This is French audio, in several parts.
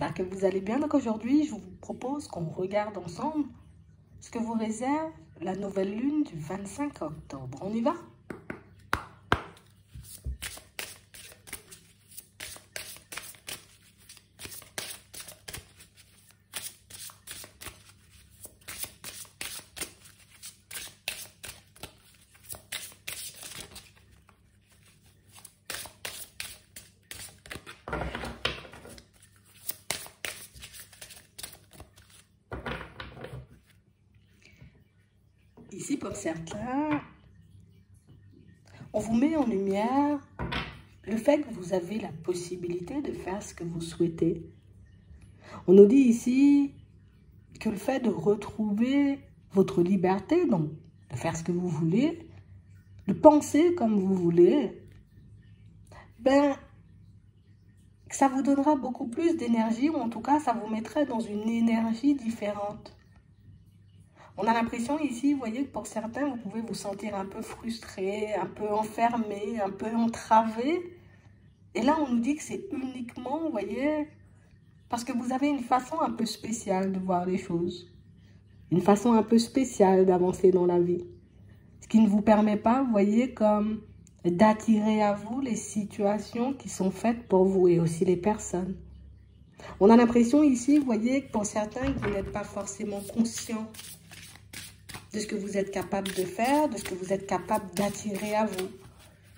j'espère que vous allez bien. Donc aujourd'hui, je vous propose qu'on regarde ensemble ce que vous réserve la nouvelle lune du 25 octobre. On y va? Ici, pour certains, on vous met en lumière le fait que vous avez la possibilité de faire ce que vous souhaitez. On nous dit ici que le fait de retrouver votre liberté, donc de faire ce que vous voulez, de penser comme vous voulez, ça vous donnera beaucoup plus d'énergie, ou en tout cas, ça vous mettrait dans une énergie différente. On a l'impression ici, vous voyez, que pour certains, vous pouvez vous sentir un peu frustré, un peu enfermé, un peu entravé. Et là, on nous dit que c'est uniquement, vous voyez, parce que vous avez une façon un peu spéciale de voir les choses. Une façon un peu spéciale d'avancer dans la vie. Ce qui ne vous permet pas, vous voyez, comme d'attirer à vous les situations qui sont faites pour vous et aussi les personnes. On a l'impression ici, vous voyez, que pour certains, que vous n'êtes pas forcément conscient de ce que vous êtes capable de faire, de ce que vous êtes capable d'attirer à vous.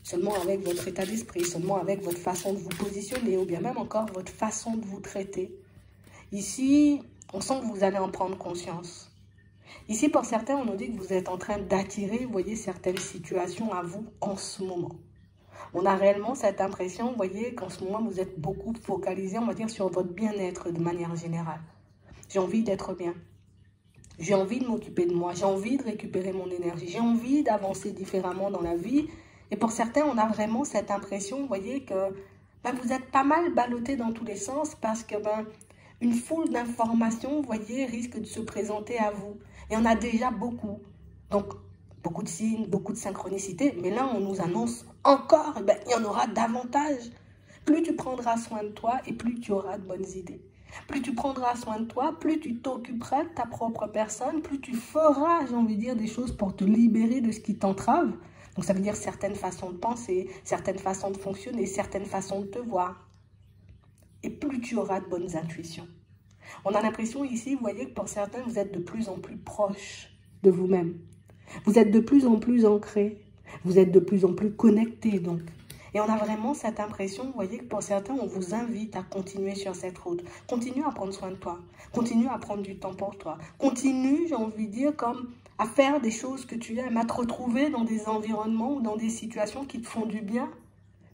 Seulement avec votre état d'esprit, seulement avec votre façon de vous positionner, ou bien même encore votre façon de vous traiter. Ici, on sent que vous allez en prendre conscience. Ici, pour certains, on nous dit que vous êtes en train d'attirer, vous voyez, certaines situations à vous en ce moment. On a réellement cette impression, vous voyez, qu'en ce moment, vous êtes beaucoup focalisé, on va dire, sur votre bien-être de manière générale. J'ai envie d'être bien. J'ai envie de m'occuper de moi, j'ai envie de récupérer mon énergie, j'ai envie d'avancer différemment dans la vie. Et pour certains, on a vraiment cette impression, vous voyez, que vous êtes pas mal ballotté dans tous les sens parce que une foule d'informations, vous voyez, risque de se présenter à vous. Et on a déjà beaucoup. Donc, beaucoup de signes, beaucoup de synchronicité. Mais là, on nous annonce encore, il y en aura davantage. Plus tu prendras soin de toi et plus tu auras de bonnes idées. Plus tu prendras soin de toi, plus tu t'occuperas de ta propre personne, plus tu feras, j'ai envie de dire, des choses pour te libérer de ce qui t'entrave. Donc ça veut dire certaines façons de penser, certaines façons de fonctionner, certaines façons de te voir. Et plus tu auras de bonnes intuitions. On a l'impression ici, vous voyez, que pour certains, vous êtes de plus en plus proche de vous-même. Vous êtes de plus en plus ancré. Vous êtes de plus en plus connecté, donc. Et on a vraiment cette impression, vous voyez, que pour certains, on vous invite à continuer sur cette route. Continue à prendre soin de toi. Continue à prendre du temps pour toi. Continue, j'ai envie de dire, comme à faire des choses que tu aimes, à te retrouver dans des environnements ou dans des situations qui te font du bien.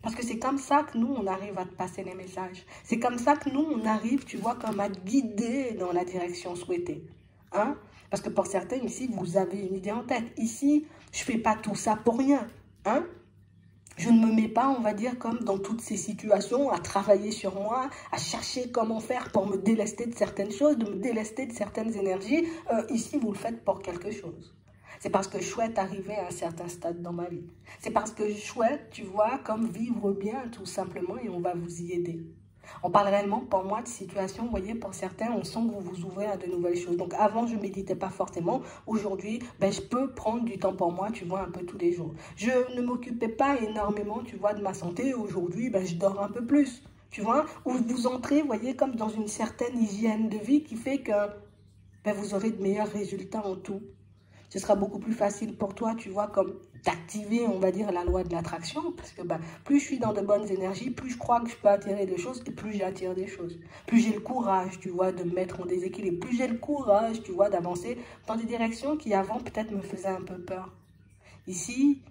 Parce que c'est comme ça que nous, on arrive à te passer les messages. C'est comme ça que nous, on arrive, tu vois, comme à te guider dans la direction souhaitée. Hein? Parce que pour certains, ici, vous avez une idée en tête. Ici, je ne fais pas tout ça pour rien. Hein? Je ne me mets pas, on va dire, comme dans toutes ces situations, à travailler sur moi, à chercher comment faire pour me délester de certaines choses, de me délester de certaines énergies. Ici, vous le faites pour quelque chose. C'est parce que je souhaite arriver à un certain stade dans ma vie. C'est parce que je souhaite, tu vois, comme vivre bien, tout simplement, et on va vous y aider. On parle réellement, pour moi, de situation, vous voyez, pour certains, on sent que vous vous ouvrez à de nouvelles choses. Donc, avant, je ne méditais pas fortement. Aujourd'hui, je peux prendre du temps pour moi, tu vois, un peu tous les jours. Je ne m'occupais pas énormément, tu vois, de ma santé. Aujourd'hui, je dors un peu plus, tu vois. Ou vous entrez, vous voyez, comme dans une certaine hygiène de vie qui fait que vous aurez de meilleurs résultats en tout. Ce sera beaucoup plus facile pour toi, tu vois, comme d'activer, on va dire, la loi de l'attraction. Parce que plus je suis dans de bonnes énergies, plus je crois que je peux attirer des choses et plus j'attire des choses. Plus j'ai le courage, tu vois, de me mettre en déséquilibre. Plus j'ai le courage, tu vois, d'avancer dans des directions qui avant peut-être me faisaient un peu peur. Ici,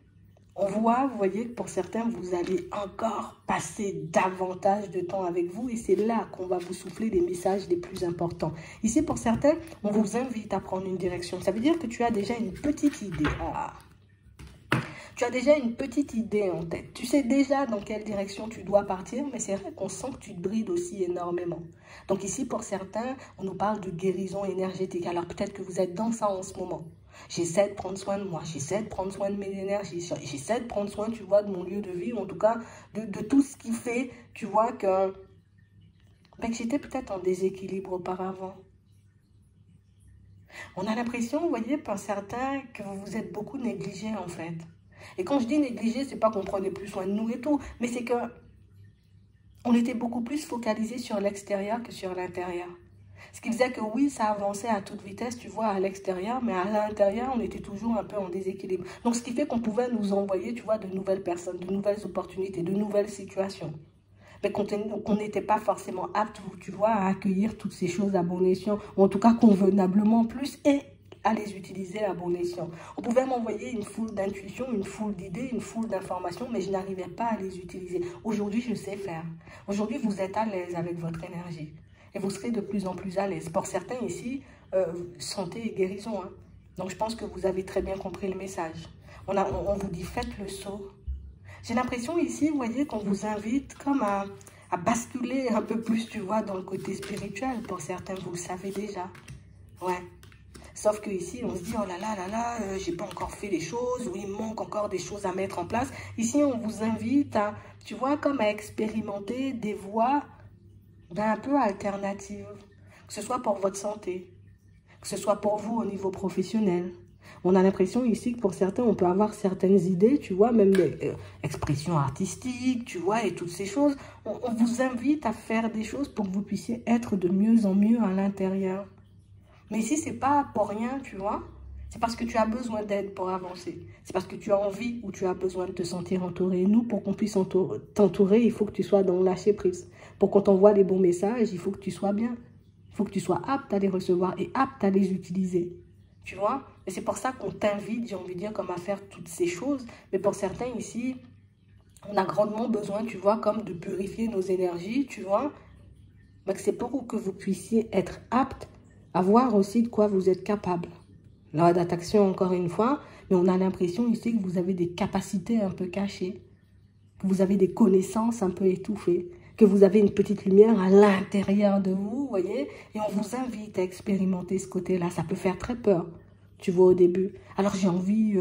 on voit, vous voyez, que pour certains, vous allez encore passer davantage de temps avec vous et c'est là qu'on va vous souffler les messages les plus importants. Ici, pour certains, on vous invite à prendre une direction. Ça veut dire que tu as déjà une petite idée. Tu as déjà une petite idée en tête. Tu sais déjà dans quelle direction tu dois partir, mais c'est vrai qu'on sent que tu te brides aussi énormément. Donc ici, pour certains, on nous parle de guérison énergétique. Alors peut-être que vous êtes dans ça en ce moment. J'essaie de prendre soin de moi, j'essaie de prendre soin de mes énergies, j'essaie de prendre soin, tu vois, de mon lieu de vie, ou en tout cas, de tout ce qui fait, tu vois, que ben, que j'étais peut-être en déséquilibre auparavant. On a l'impression, vous voyez, par certains, que vous êtes beaucoup négligés en fait. Et quand je dis négligé, c'est pas qu'on prenait plus soin de nous et tout, mais c'est que on était beaucoup plus focalisé sur l'extérieur que sur l'intérieur. Ce qui faisait que oui, ça avançait à toute vitesse, tu vois, à l'extérieur, mais à l'intérieur, on était toujours un peu en déséquilibre. Donc, ce qui fait qu'on pouvait nous envoyer, tu vois, de nouvelles personnes, de nouvelles opportunités, de nouvelles situations. Mais qu'on n'était pas forcément apte, tu vois, à accueillir toutes ces choses à bon escient, ou en tout cas convenablement plus, et à les utiliser à bon escient. On pouvait m'envoyer une foule d'intuitions, une foule d'idées, une foule d'informations, mais je n'arrivais pas à les utiliser. Aujourd'hui, je sais faire. Aujourd'hui, vous êtes à l'aise avec votre énergie. Et vous serez de plus en plus à l'aise. Pour certains ici, santé et guérison. Hein. Donc, je pense que vous avez très bien compris le message. On vous dit, faites le saut. J'ai l'impression ici, vous voyez, qu'on vous invite comme à basculer un peu plus, tu vois, dans le côté spirituel. Pour certains, vous le savez déjà. Ouais. Sauf que ici, on se dit, oh là là, j'ai pas encore fait les choses, ou il me manque encore des choses à mettre en place. Ici, on vous invite à, tu vois, comme à expérimenter des voies un peu alternatives. Que ce soit pour votre santé, que ce soit pour vous au niveau professionnel. On a l'impression ici que pour certains, on peut avoir certaines idées, tu vois, même des expressions artistiques, tu vois, et toutes ces choses. On vous invite à faire des choses pour que vous puissiez être de mieux en mieux à l'intérieur. Mais ici, c'est pas pour rien, tu vois. C'est parce que tu as besoin d'aide pour avancer. C'est parce que tu as envie ou tu as besoin de te sentir entouré. Nous, pour qu'on puisse t'entourer, il faut que tu sois dans le lâcher prise. Pour qu'on t'envoie les bons messages, il faut que tu sois bien. Il faut que tu sois apte à les recevoir et apte à les utiliser. Tu vois? Et c'est pour ça qu'on t'invite, j'ai envie de dire, comme à faire toutes ces choses. Mais pour certains ici, on a grandement besoin, tu vois, comme de purifier nos énergies, tu vois. Mais c'est pour que vous puissiez être apte à voir aussi de quoi vous êtes capable. Loi d'attraction, encore une fois, mais on a l'impression ici que vous avez des capacités un peu cachées, que vous avez des connaissances un peu étouffées, que vous avez une petite lumière à l'intérieur de vous, vous voyez, et on vous invite à expérimenter ce côté-là. Ça peut faire très peur, tu vois, au début. Alors j'ai envie,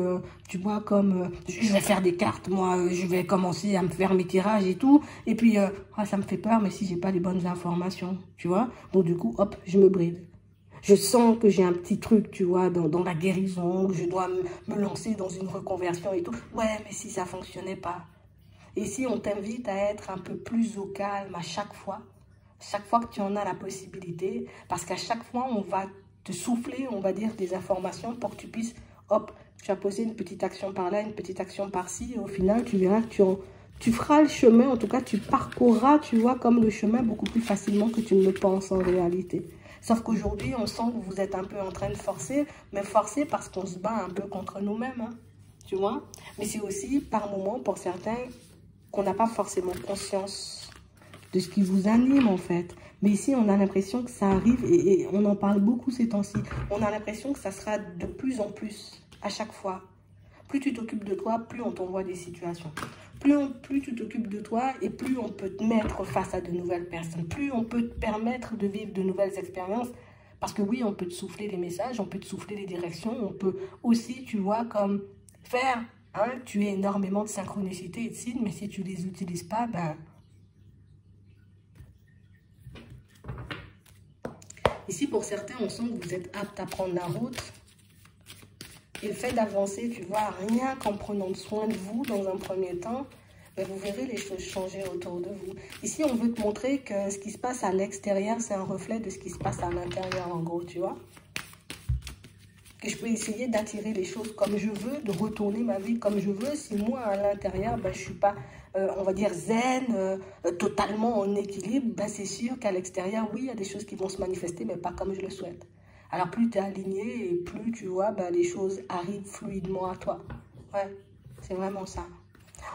tu vois, comme, je vais faire des cartes, moi, je vais commencer à me faire mes tirages et tout, et puis, ça me fait peur, mais si j'ai pas les bonnes informations, tu vois, donc du coup, hop, je me bride. Je sens que j'ai un petit truc, tu vois, dans la guérison, je dois me lancer dans une reconversion et tout. Ouais, mais si ça fonctionnait pas. Et si on t'invite à être un peu plus au calme à chaque fois que tu en as la possibilité, parce qu'à chaque fois, on va te souffler, on va dire, des informations pour que tu puisses, hop, tu as posé une petite action par là, une petite action par-ci, et au final, tu verras que tu feras le chemin, en tout cas, tu parcourras, tu vois, comme le chemin beaucoup plus facilement que tu ne le penses en réalité. Sauf qu'aujourd'hui, on sent que vous êtes un peu en train de forcer, mais forcer parce qu'on se bat un peu contre nous-mêmes, hein, tu vois. Mais c'est aussi, par moments, pour certains, qu'on n'a pas forcément conscience de ce qui vous anime, en fait. Mais ici, on a l'impression que ça arrive, et on en parle beaucoup ces temps-ci. On a l'impression que ça sera de plus en plus, à chaque fois. Plus tu t'occupes de toi, plus on t'envoie des situations. Plus tu t'occupes de toi et plus on peut te mettre face à de nouvelles personnes. Plus on peut te permettre de vivre de nouvelles expériences. Parce que oui, on peut te souffler les messages, on peut te souffler les directions. On peut aussi, tu vois, comme faire, hein, tu as énormément de synchronicité et de signes, mais si tu ne les utilises pas, ben... Ici, pour certains, on sent que vous êtes apte à prendre la route. Et le fait d'avancer, tu vois, rien qu'en prenant soin de vous dans un premier temps, ben vous verrez les choses changer autour de vous. Ici, on veut te montrer que ce qui se passe à l'extérieur, c'est un reflet de ce qui se passe à l'intérieur, en gros, tu vois. Que je peux essayer d'attirer les choses comme je veux, de retourner ma vie comme je veux. Si moi, à l'intérieur, ben, je ne suis pas, on va dire, zen, totalement en équilibre, ben, c'est sûr qu'à l'extérieur, oui, il y a des choses qui vont se manifester, mais pas comme je le souhaite. Alors, plus tu es aligné et plus, tu vois, ben, les choses arrivent fluidement à toi. Ouais, c'est vraiment ça.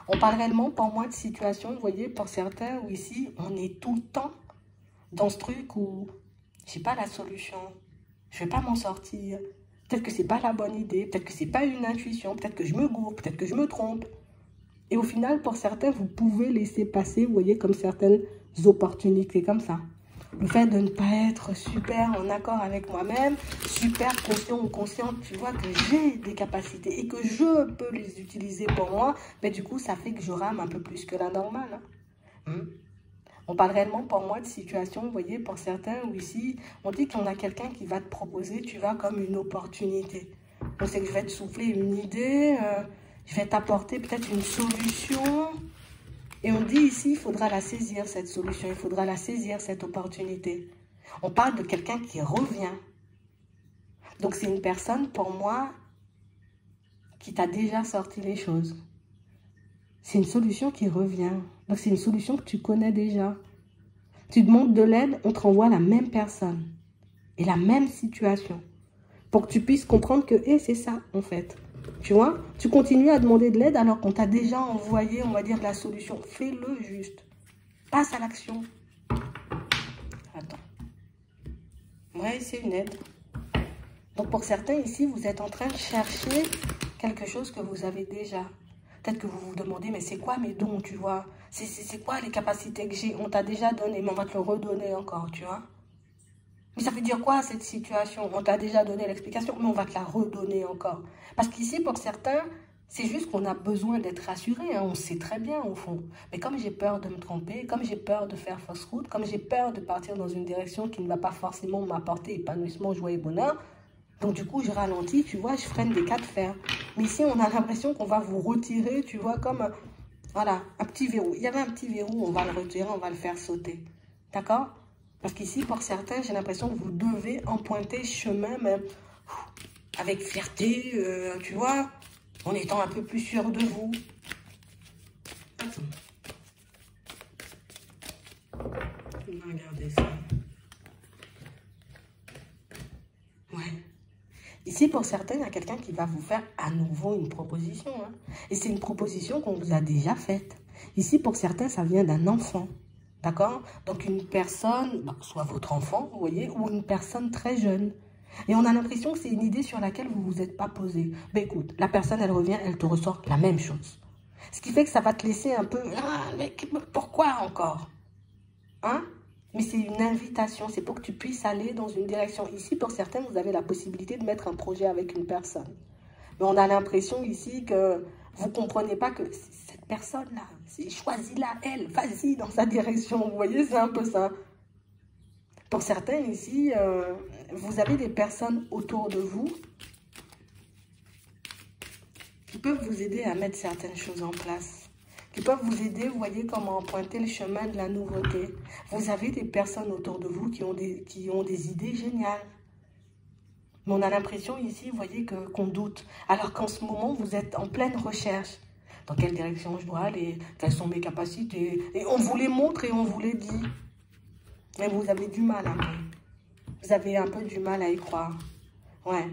On parle réellement, pour moi, de situations, vous voyez, pour certains, où ici, on est tout le temps dans ce truc où j'ai pas la solution, je vais pas m'en sortir. Peut-être que c'est pas la bonne idée, peut-être que c'est pas une intuition, peut-être que je me gourre, peut-être que je me trompe. Et au final, pour certains, vous pouvez laisser passer, vous voyez, comme certaines opportunités comme ça. Le fait de ne pas être super en accord avec moi-même, super conscient ou consciente, tu vois, que j'ai des capacités et que je peux les utiliser pour moi, mais du coup, ça fait que je rame un peu plus que la normale. Hein. On parle réellement pour moi de situation, vous voyez, pour certains, où ici, on dit qu'on a quelqu'un qui va te proposer, tu vois, comme une opportunité. Donc c'est que je vais te souffler une idée, je vais t'apporter peut-être une solution. Et on dit ici, il faudra la saisir, cette solution, il faudra la saisir, cette opportunité. On parle de quelqu'un qui revient. Donc c'est une personne, pour moi, qui t'a déjà sorti les choses. C'est une solution qui revient. Donc c'est une solution que tu connais déjà. Tu demandes de l'aide, on te renvoie la même personne. Et la même situation. Pour que tu puisses comprendre que, c'est ça, en fait. Tu vois, tu continues à demander de l'aide alors qu'on t'a déjà envoyé, on va dire, la solution. Fais-le juste. Passe à l'action. Attends. Ouais, c'est une aide. Donc pour certains ici, vous êtes en train de chercher quelque chose que vous avez déjà. Peut-être que vous vous demandez, mais c'est quoi mes dons, tu vois? C'est quoi les capacités que j'ai? On t'a déjà donné, mais on va te le redonner encore, tu vois? Mais ça veut dire quoi cette situation? On t'a déjà donné l'explication, mais on va te la redonner encore. Parce qu'ici, pour certains, c'est juste qu'on a besoin d'être rassuré. Hein. On sait très bien au fond. Mais comme j'ai peur de me tromper, comme j'ai peur de faire fausse route, comme j'ai peur de partir dans une direction qui ne va pas forcément m'apporter épanouissement, joie et bonheur, donc du coup, je ralentis, tu vois, je freine des cas de fer. Mais ici, on a l'impression qu'on va vous retirer, tu vois, comme, voilà, un petit verrou. Il y avait un petit verrou, on va le retirer, on va le faire sauter. D'accord? Parce qu'ici, pour certains, j'ai l'impression que vous devez emprunter chemin, mais avec fierté, tu vois, en étant un peu plus sûr de vous. Attends. On va regarder ça. Ouais. Ici, pour certains, il y a quelqu'un qui va vous faire à nouveau une proposition. Hein. Et c'est une proposition qu'on vous a déjà faite. Ici, pour certains, ça vient d'un enfant. D'accord? Donc, une personne, soit votre enfant, vous voyez, ou une personne très jeune. Et on a l'impression que c'est une idée sur laquelle vous ne vous êtes pas posé. Ben écoute, la personne, elle revient, elle te ressort la même chose. Ce qui fait que ça va te laisser un peu... Ah, mais pourquoi encore? Hein? Mais c'est une invitation, c'est pour que tu puisses aller dans une direction. Ici, pour certains, vous avez la possibilité de mettre un projet avec une personne. Mais on a l'impression ici que vous ne comprenez pas que cette personne-là, choisis-la, elle, vas-y dans sa direction. Vous voyez, c'est un peu ça. Pour certains ici, vous avez des personnes autour de vous qui peuvent vous aider à mettre certaines choses en place. Qui peuvent vous aider, vous voyez, comment emprunter le chemin de la nouveauté. Vous avez des personnes autour de vous qui ont des idées géniales. Mais on a l'impression ici, vous voyez, qu'on doute. Alors qu'en ce moment, vous êtes en pleine recherche. Dans quelle direction je dois aller? Quelles sont mes capacités? Et on vous les montre et on vous les dit. Mais vous avez du mal un peu. Vous avez un peu du mal à y croire. Ouais.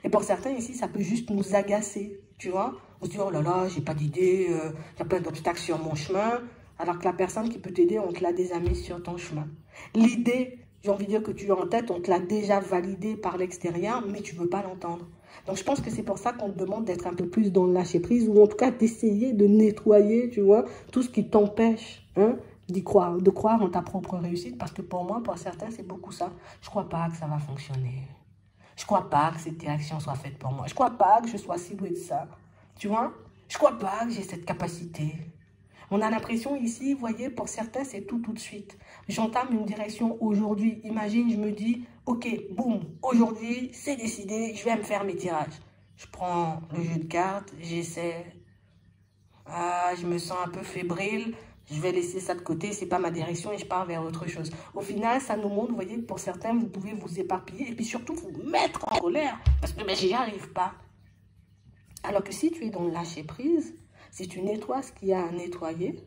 Et pour certains ici, ça peut juste nous agacer. Tu vois? On se dit, oh là là, j'ai pas d'idée, il y a plein d'obstacles sur mon chemin. Alors que la personne qui peut t'aider, on te l'a déjà mise sur ton chemin. L'idée, j'ai envie de dire que tu as en tête, on te l'a déjà validée par l'extérieur, mais tu ne veux pas l'entendre. Donc je pense que c'est pour ça qu'on te demande d'être un peu plus dans le lâcher-prise, ou en tout cas d'essayer de nettoyer, tu vois, tout ce qui t'empêche d'y croire, de croire en ta propre réussite. Parce que pour moi, pour certains, c'est beaucoup ça. Je ne crois pas que ça va fonctionner. Je ne crois pas que cette direction soit faite pour moi. Je ne crois pas que je sois si doué de ça. Tu vois? Je ne crois pas que j'ai cette capacité. On a l'impression ici, vous voyez, pour certains, c'est tout de suite. J'entame une direction aujourd'hui. Imagine, je me dis, ok, boum, aujourd'hui, c'est décidé, je vais me faire mes tirages. Je prends le jeu de cartes, j'essaie. Ah, je me sens un peu fébrile. Je vais laisser ça de côté, c'est pas ma direction et je pars vers autre chose. Au final, ça nous montre, vous voyez, que pour certains, vous pouvez vous éparpiller et puis surtout vous mettre en colère parce que j'y arrive pas. Alors que si tu es dans le lâcher-prise, si tu nettoies ce qu'il y a à nettoyer,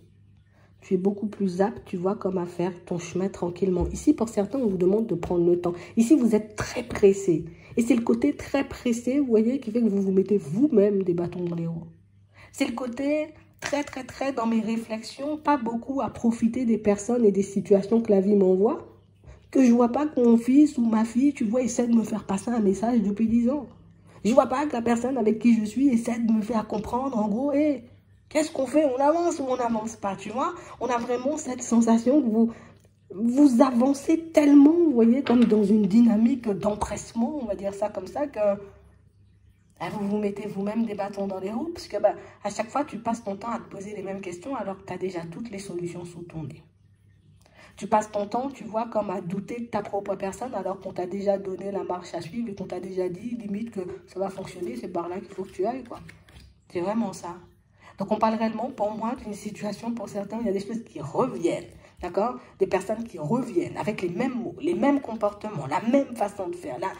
tu es beaucoup plus apte, tu vois, comme à faire ton chemin tranquillement. Ici, pour certains, on vous demande de prendre le temps. Ici, vous êtes très pressé. Et c'est le côté très pressé, vous voyez, qui fait que vous vous mettez vous-même des bâtons dans les roues. C'est le côté très dans mes réflexions, pas beaucoup à profiter des personnes et des situations que la vie m'envoie, que je vois pas que mon fils ou ma fille, tu vois, essaie de me faire passer un message depuis 10 ans. Je vois pas que la personne avec qui je suis essaie de me faire comprendre, en gros, qu'est-ce qu'on fait? On avance ou on n'avance pas, tu vois? On a vraiment cette sensation que vous avancez tellement, vous voyez, comme dans une dynamique d'empressement, on va dire ça comme ça, que vous vous mettez vous-même des bâtons dans les roues, parce que à chaque fois, tu passes ton temps à te poser les mêmes questions alors que tu as déjà toutes les solutions sous ton nez. Tu passes ton temps, tu vois, comme à douter de ta propre personne alors qu'on t'a déjà donné la marche à suivre et qu'on t'a déjà dit, limite, que ça va fonctionner, c'est par là qu'il faut que tu ailles, quoi. C'est vraiment ça. Donc, on parle réellement, pour moi, d'une situation, pour certains, il y a des choses qui reviennent, d'accord? Des personnes qui reviennent avec les mêmes mots, les mêmes comportements, la même façon de faire, là,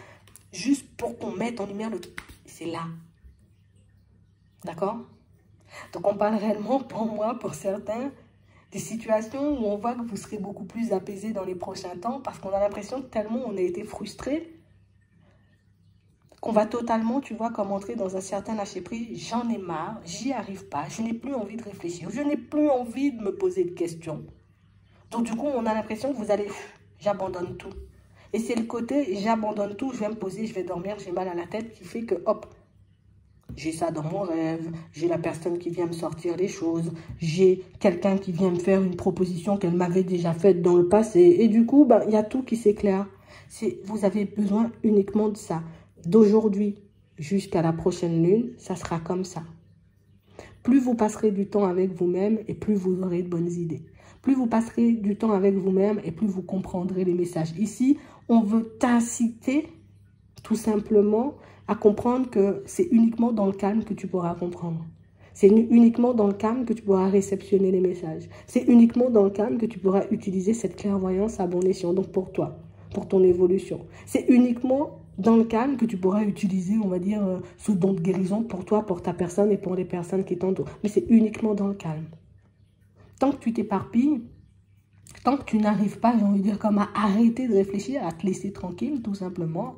juste pour qu'on mette en lumière le... C'est là. D'accord? Donc, on parle réellement, pour moi, pour certains, des situations où on voit que vous serez beaucoup plus apaisé dans les prochains temps parce qu'on a l'impression que tellement on a été frustré qu'on va totalement, tu vois, comme entrer dans un certain lâcher-prise. J'en ai marre, j'y arrive pas, je n'ai plus envie de réfléchir, je n'ai plus envie de me poser de questions. Donc, du coup, on a l'impression que vous allez, j'abandonne tout. Et c'est le côté, j'abandonne tout, je vais me poser, je vais dormir, j'ai mal à la tête qui fait que, hop, j'ai ça dans mon rêve, j'ai la personne qui vient me sortir les choses, j'ai quelqu'un qui vient me faire une proposition qu'elle m'avait déjà faite dans le passé. Et du coup, il y a tout qui s'éclaire. Vous avez besoin uniquement de ça. D'aujourd'hui jusqu'à la prochaine lune, ça sera comme ça. Plus vous passerez du temps avec vous-même et plus vous aurez de bonnes idées. Plus vous passerez du temps avec vous-même et plus vous comprendrez les messages. Ici, on veut t'inciter tout simplement à comprendre que c'est uniquement dans le calme que tu pourras comprendre. C'est uniquement dans le calme que tu pourras réceptionner les messages. C'est uniquement dans le calme que tu pourras utiliser cette clairvoyance à bon escient, donc pour toi, pour ton évolution. C'est uniquement dans le calme que tu pourras utiliser, on va dire, ce don de guérison pour toi, pour ta personne et pour les personnes qui t'entourent. Mais c'est uniquement dans le calme. Tant que tu t'éparpilles, tant que tu n'arrives pas, j'ai envie de dire, comme à arrêter de réfléchir, à te laisser tranquille, tout simplement.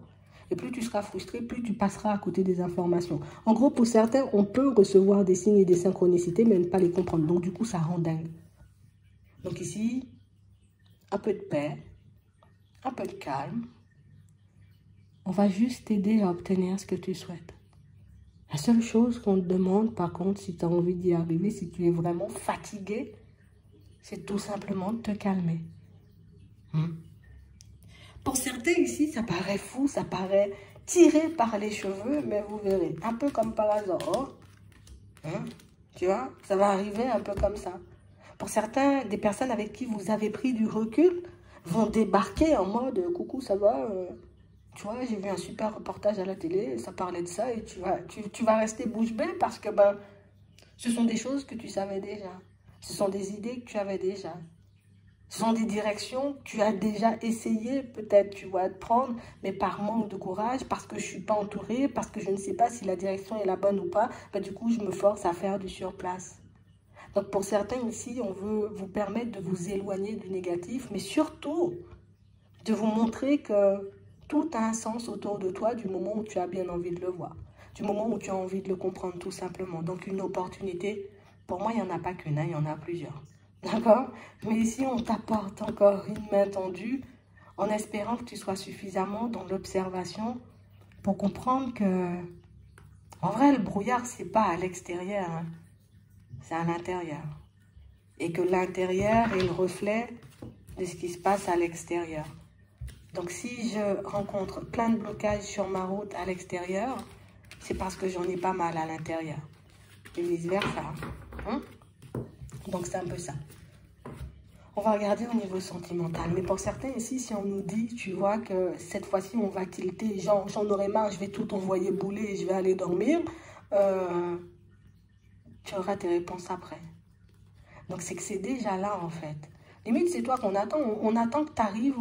Et plus tu seras frustré, plus tu passeras à côté des informations. En gros, pour certains, on peut recevoir des signes et des synchronicités, mais ne pas les comprendre. Donc, du coup, ça rend dingue. Donc ici, un peu de paix, un peu de calme. On va juste t'aider à obtenir ce que tu souhaites. La seule chose qu'on te demande, par contre, si tu as envie d'y arriver, si tu es vraiment fatigué, c'est tout simplement de te calmer. Pour certains ici, ça paraît fou, ça paraît tiré par les cheveux, mais vous verrez, un peu comme par hasard. Tu vois, ça va arriver un peu comme ça. Pour certains, des personnes avec qui vous avez pris du recul vont débarquer en mode « Coucou, ça va tu vois, j'ai vu un super reportage à la télé, ça parlait de ça, et tu vas rester bouche bée parce que ce sont des choses que tu savais déjà. Ce sont des idées que tu avais déjà. Ce sont des directions que tu as déjà essayé peut-être, tu vois, de prendre, mais par manque de courage, parce que je ne suis pas entourée, parce que je ne sais pas si la direction est la bonne ou pas, du coup, je me force à faire du surplace. Donc, pour certains ici, on veut vous permettre de vous éloigner du négatif, mais surtout de vous montrer que tout a un sens autour de toi du moment où tu as bien envie de le voir, du moment où tu as envie de le comprendre tout simplement. Donc, une opportunité, pour moi, il n'y en a pas qu'une, il y en a plusieurs. D'accord? Mais ici, on t'apporte encore une main tendue en espérant que tu sois suffisamment dans l'observation pour comprendre que, en vrai, le brouillard, c'est pas à l'extérieur, c'est à l'intérieur. Et que l'intérieur est le reflet de ce qui se passe à l'extérieur. Donc, si je rencontre plein de blocages sur ma route à l'extérieur, c'est parce que j'en ai pas mal à l'intérieur. Et vice-versa. Donc, c'est un peu ça. On va regarder au niveau sentimental. Mais pour certains ici, si on nous dit, tu vois, que cette fois-ci, on va tilter, genre, j'en aurai marre, je vais tout envoyer bouler et je vais aller dormir, tu auras tes réponses après. Donc, c'est que c'est déjà là, en fait. Limite, c'est toi qu'on attend. On attend que tu arrives,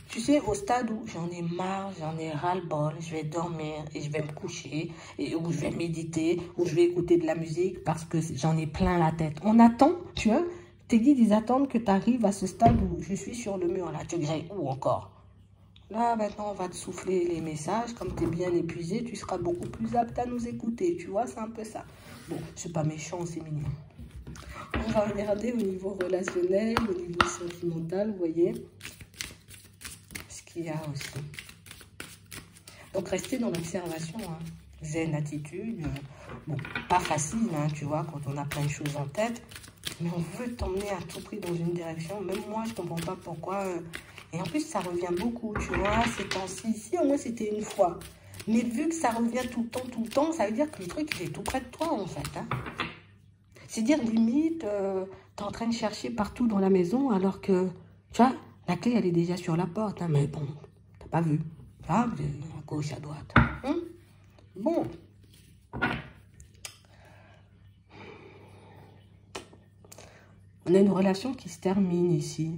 tu sais, au stade où j'en ai marre, j'en ai ras-le-bol, je vais dormir et je vais me coucher, et où je vais méditer, où je vais écouter de la musique parce que j'en ai plein la tête. On attend, tu vois, tes guides, ils attendent que tu arrives à ce stade où je suis sur le mur, là. Tu veux que j'aille où encore? Là, maintenant, on va te souffler les messages. Comme tu es bien épuisé, tu seras beaucoup plus apte à nous écouter. Tu vois, c'est un peu ça. Bon, c'est pas méchant, c'est mignon. On va regarder au niveau relationnel, au niveau sentimental, vous voyez ce qu'il y a aussi. Donc, restez dans l'observation, zen attitude. Bon, pas facile, tu vois, quand on a plein de choses en tête. Mais on veut t'emmener à tout prix dans une direction. Même moi, je ne comprends pas pourquoi. Et en plus, ça revient beaucoup, tu vois, ces temps-ci. Ici, au moins, c'était une fois. Mais vu que ça revient tout le temps, ça veut dire que le truc, il est tout près de toi, en fait. C'est dire, limite, tu es en train de chercher partout dans la maison alors que Tu vois, la clé, elle est déjà sur la porte, hein, mais bon, t'as pas vu. Ah, à gauche, à droite. Hein? Bon. On a une relation qui se termine ici.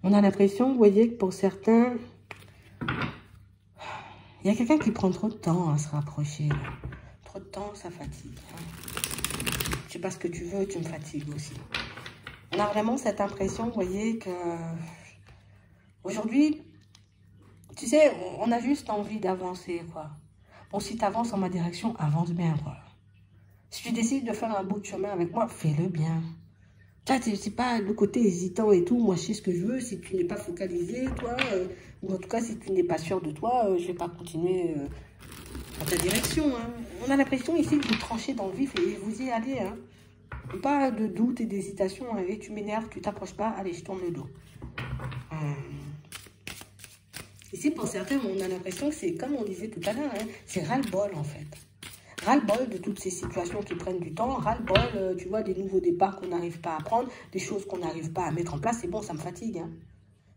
On a l'impression, vous voyez, que pour certains, il y a quelqu'un qui prend trop de temps à se rapprocher. Là. Trop de temps, ça fatigue. Hein. Je sais pas ce que tu veux, tu me fatigues aussi. On a vraiment cette impression, vous voyez, que aujourd'hui, tu sais, on a juste envie d'avancer, quoi. Bon, si tu avances en ma direction, avance bien, quoi. Si tu décides de faire un bout de chemin avec moi, fais-le bien. C'est pas le côté hésitant et tout. Moi, je sais ce que je veux. Si tu n'es pas focalisé, toi, ou en tout cas, si tu n'es pas sûr de toi, je vais pas continuer dans ta direction. Hein. On a l'impression ici de vous trancher dans le vif et vous y allez. Hein. Pas de doute et d'hésitation. Hein. Et tu m'énerves, tu t'approches pas. Allez, je tourne le dos. Ici, pour certains, on a l'impression que c'est, comme on disait tout à l'heure, hein, c'est ras-le-bol, en fait. Ras-le-bol de toutes ces situations qui prennent du temps. Ras-le-bol, tu vois, des nouveaux départs qu'on n'arrive pas à prendre, des choses qu'on n'arrive pas à mettre en place. C'est bon, ça me fatigue. Hein.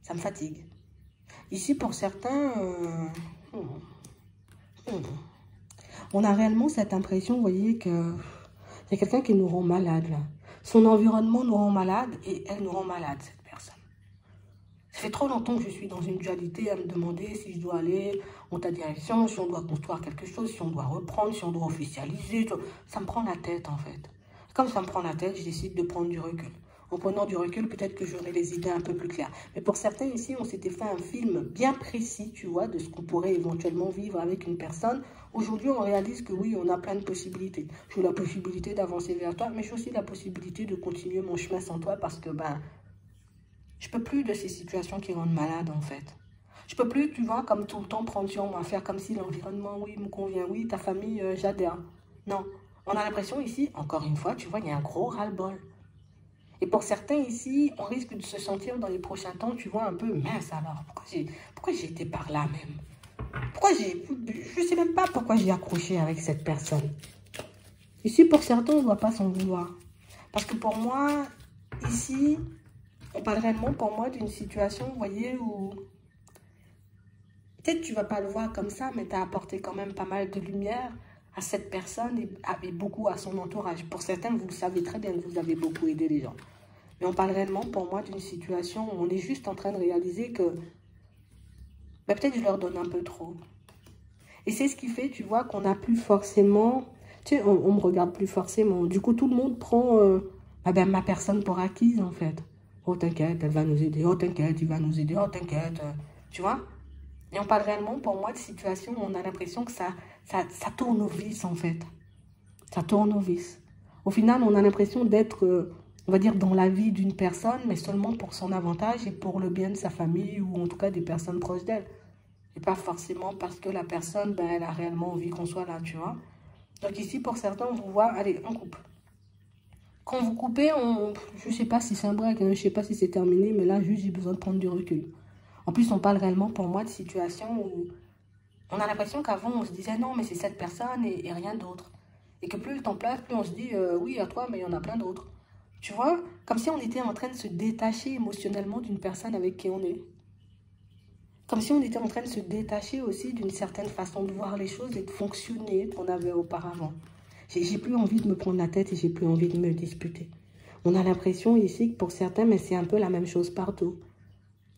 Ça me fatigue. Ici, pour certains, on a réellement cette impression, vous voyez, qu'il y a quelqu'un qui nous rend malade, là. Son environnement nous rend malade et elle nous rend malade, cette personne. Ça fait trop longtemps que je suis dans une dualité à me demander si je dois aller en ta direction, si on doit construire quelque chose, si on doit reprendre, si on doit officialiser. Ça me prend la tête, en fait. Comme ça me prend la tête, je décide de prendre du recul. En prenant du recul, peut-être que j'aurai les idées un peu plus claires. Mais pour certains ici, on s'était fait un film bien précis, tu vois, de ce qu'on pourrait éventuellement vivre avec une personne. Aujourd'hui, on réalise que oui, on a plein de possibilités. J'ai la possibilité d'avancer vers toi, mais j'ai aussi la possibilité de continuer mon chemin sans toi parce que, je peux plus de ces situations qui rendent malade, en fait. Je peux plus, tu vois, comme tout le temps, prendre sur moi, faire comme si l'environnement, oui, me convient, oui, ta famille, j'adhère. Non. On a l'impression ici, encore une fois, tu vois, il y a un gros ras-le-bol. Et pour certains ici, on risque de se sentir dans les prochains temps, tu vois, un peu mince alors. Pourquoi j'ai été par là même? Je ne sais même pas pourquoi j'ai accroché avec cette personne. Ici, pour certains, on ne doit pas s'en vouloir. Parce que pour moi, ici, on parle réellement pour moi d'une situation, vous voyez, où peut-être tu ne vas pas le voir comme ça, mais tu as apporté quand même pas mal de lumière à cette personne et beaucoup à son entourage. Pour certains, vous le savez très bien, vous avez beaucoup aidé les gens. Mais on parle réellement pour moi d'une situation où on est juste en train de réaliser que peut-être je leur donne un peu trop. Et c'est ce qui fait, tu vois, qu'on n'a plus forcément... Tu sais, on me regarde plus forcément. Du coup, tout le monde prend ma personne pour acquise, en fait. Oh, t'inquiète, elle va nous aider. Oh, t'inquiète, il va nous aider. Oh, t'inquiète. Tu vois? Et on parle réellement, pour moi, de situations où on a l'impression que ça tourne au vice, en fait. Ça tourne au vice. Au final, on a l'impression d'être, on va dire, dans la vie d'une personne, mais seulement pour son avantage et pour le bien de sa famille ou en tout cas des personnes proches d'elle. Et pas forcément parce que la personne, elle a réellement envie qu'on soit là, tu vois. Donc ici, pour certains, on vous voit, allez, on coupe. Quand vous coupez, je ne sais pas si c'est un break, hein, je ne sais pas si c'est terminé, mais là, juste, j'ai besoin de prendre du recul. En plus, on parle réellement, pour moi, de situations où on a l'impression qu'avant, on se disait, non, mais c'est cette personne et rien d'autre. Et que plus le temps passe, plus on se dit, oui, à toi, mais il y en a plein d'autres. Tu vois, comme si on était en train de se détacher émotionnellement d'une personne avec qui on est. Comme si on était en train de se détacher aussi d'une certaine façon de voir les choses et de fonctionner qu'on avait auparavant. J'ai plus envie de me prendre la tête et j'ai plus envie de me disputer. On a l'impression ici que pour certains, mais c'est un peu la même chose partout.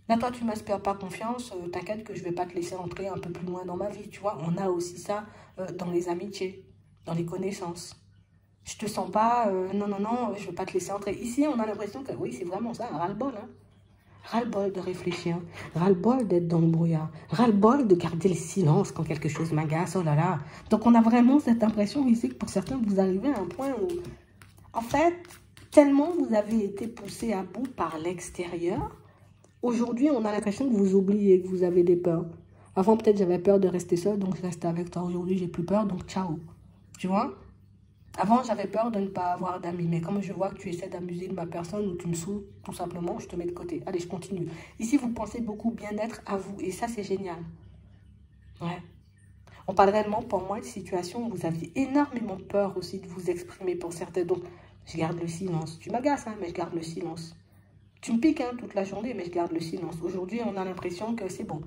Là, toi, tu ne m'inspires pas confiance, t'inquiète que je ne vais pas te laisser entrer un peu plus loin dans ma vie, tu vois. On a aussi ça dans les amitiés, dans les connaissances. Je te sens pas, non, je ne vais pas te laisser entrer. Ici, on a l'impression que, oui, c'est vraiment ça, ras-le-bol, hein. Ras-le-bol de réfléchir, ras-le-bol d'être dans le brouillard, ras-le-bol de garder le silence quand quelque chose m'agace, oh là là. Donc, on a vraiment cette impression ici que pour certains, vous arrivez à un point où, en fait, tellement vous avez été poussé à bout par l'extérieur, aujourd'hui, on a l'impression que vous oubliez, que vous avez des peurs. Avant, peut-être, j'avais peur de rester seule, donc je reste avec toi. Aujourd'hui, j'ai plus peur, donc ciao. Tu vois? Avant, j'avais peur de ne pas avoir d'amis. Mais comme je vois que tu essaies d'amuser de ma personne ou tu me saoules, tout simplement, je te mets de côté. Allez, je continue. Ici, vous pensez beaucoup bien-être à vous. Et ça, c'est génial. Ouais. On parle réellement, pour moi, de situations où vous aviez énormément peur aussi de vous exprimer pour certains. Donc, je garde le silence. Tu m'agaces, hein, mais je garde le silence. Tu me piques hein, toute la journée, mais je garde le silence. Aujourd'hui, on a l'impression que c'est bon.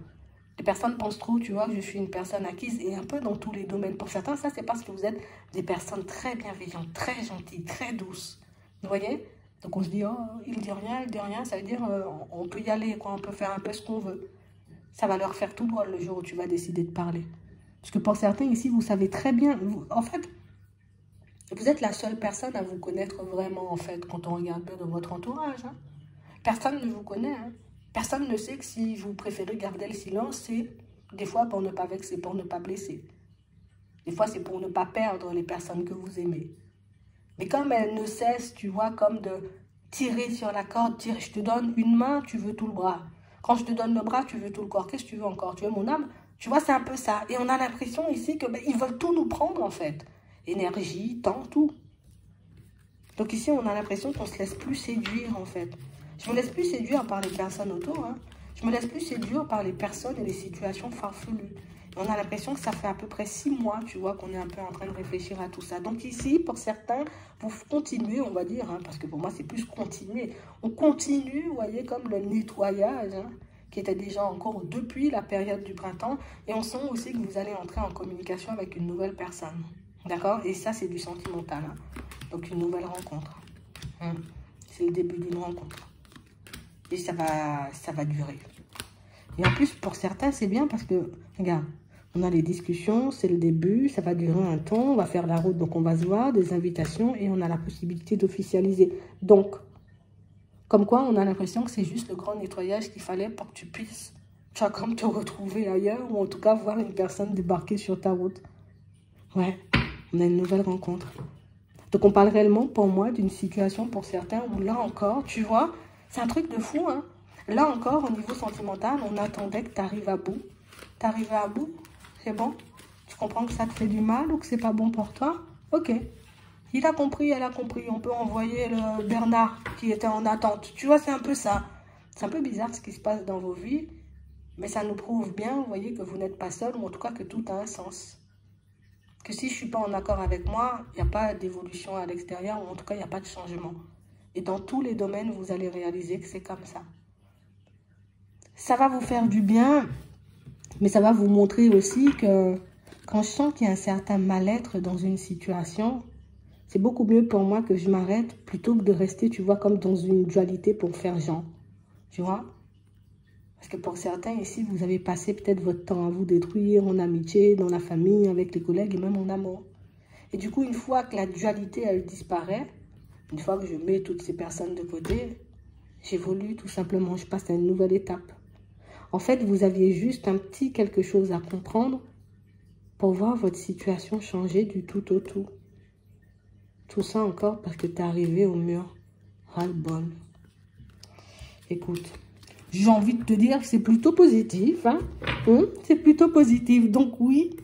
Les personnes pensent trop, tu vois, que je suis une personne acquise et un peu dans tous les domaines. Pour certains, ça, c'est parce que vous êtes des personnes très bienveillantes, très gentilles, très douces. Vous voyez? Donc, on se dit, oh, il dit rien, ça veut dire, on peut y aller, quoi, on peut faire un peu ce qu'on veut. Ça va leur faire tout droit le jour où tu vas décider de parler. Parce que pour certains ici, vous savez très bien, en fait, vous êtes la seule personne à vous connaître vraiment, en fait, quand on regarde bien dans votre entourage. Hein. Personne ne vous connaît. Hein. Personne ne sait que si vous préférez garder le silence, c'est des fois pour ne pas vexer, pour ne pas blesser. Des fois, c'est pour ne pas perdre les personnes que vous aimez. Mais comme elles ne cessent, tu vois, comme de tirer sur la corde, je te donne une main, tu veux tout le bras. Quand je te donne le bras, tu veux tout le corps. Qu'est-ce que tu veux encore? Tu veux mon âme? Tu vois, c'est un peu ça. Et on a l'impression ici que ils veulent tout nous prendre, en fait. Énergie, temps, tout. Donc ici, on a l'impression qu'on ne se laisse plus séduire, en fait. Je me laisse plus séduire par les personnes autour. Hein. Je me laisse plus séduire par les personnes et les situations farfelues. Et on a l'impression que ça fait à peu près 6 mois, tu vois, qu'on est un peu en train de réfléchir à tout ça. Donc ici, pour certains, vous continuez, on va dire, hein, parce que pour moi, c'est plus continuer. On continue, vous voyez, comme le nettoyage, hein, qui était déjà en cours depuis la période du printemps. Et on sent aussi que vous allez entrer en communication avec une nouvelle personne. D'accord? Et ça, c'est du sentimental. Hein. Donc, une nouvelle rencontre. Hein. C'est le début d'une rencontre. Et ça va durer. Et en plus, pour certains, c'est bien parce que, regarde, on a les discussions, c'est le début, ça va durer un temps, on va faire la route, donc on va se voir, des invitations, et on a la possibilité d'officialiser. Donc, comme quoi, on a l'impression que c'est juste le grand nettoyage qu'il fallait pour que tu puisses, tu vois, comme te retrouver ailleurs, ou en tout cas, voir une personne débarquer sur ta route. Ouais, on a une nouvelle rencontre. Donc, on parle réellement, pour moi, d'une situation pour certains où, là encore, tu vois, c'est un truc de fou, hein. Là encore, au niveau sentimental, on attendait que tu arrives à bout. Tu arrives à bout, c'est bon. Tu comprends que ça te fait du mal ou que c'est pas bon pour toi? Ok. Il a compris, elle a compris. On peut envoyer le Bernard qui était en attente. Tu vois, c'est un peu ça. C'est un peu bizarre ce qui se passe dans vos vies. Mais ça nous prouve bien, vous voyez, que vous n'êtes pas seul, ou en tout cas que tout a un sens. Que si je ne suis pas en accord avec moi, il n'y a pas d'évolution à l'extérieur, ou en tout cas, il n'y a pas de changement. Et dans tous les domaines, vous allez réaliser que c'est comme ça. Ça va vous faire du bien, mais ça va vous montrer aussi que quand je sens qu'il y a un certain mal-être dans une situation, c'est beaucoup mieux pour moi que je m'arrête plutôt que de rester, tu vois, comme dans une dualité pour faire genre. Tu vois? Parce que pour certains ici, vous avez passé peut-être votre temps à vous détruire en amitié, dans la famille, avec les collègues et même en amour. Et du coup, une fois que la dualité, elle disparaît, une fois que je mets toutes ces personnes de côté, j'évolue tout simplement, je passe à une nouvelle étape. En fait, vous aviez juste un petit quelque chose à comprendre pour voir votre situation changer du tout au tout. Tout ça encore parce que tu es arrivé au mur. Ras-le-bol. Écoute, j'ai envie de te dire que c'est plutôt positif. Hein? C'est plutôt positif. Donc oui,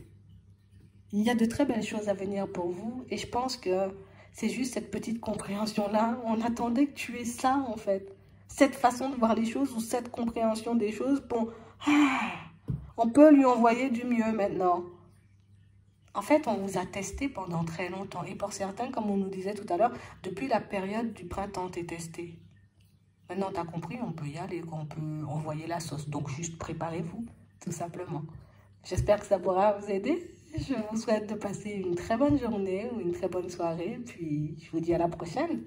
il y a de très belles choses à venir pour vous. Et je pense que c'est juste cette petite compréhension-là. On attendait que tu aies ça, en fait. Cette façon de voir les choses ou cette compréhension des choses. Bon, on peut lui envoyer du mieux maintenant. En fait, on vous a testé pendant très longtemps. Et pour certains, comme on nous disait tout à l'heure, depuis la période du printemps, tu es testé. Maintenant, tu as compris, on peut y aller, on peut envoyer la sauce. Donc, juste préparez-vous, tout simplement. J'espère que ça pourra vous aider. Je vous souhaite de passer une très bonne journée ou une très bonne soirée. Puis, je vous dis à la prochaine.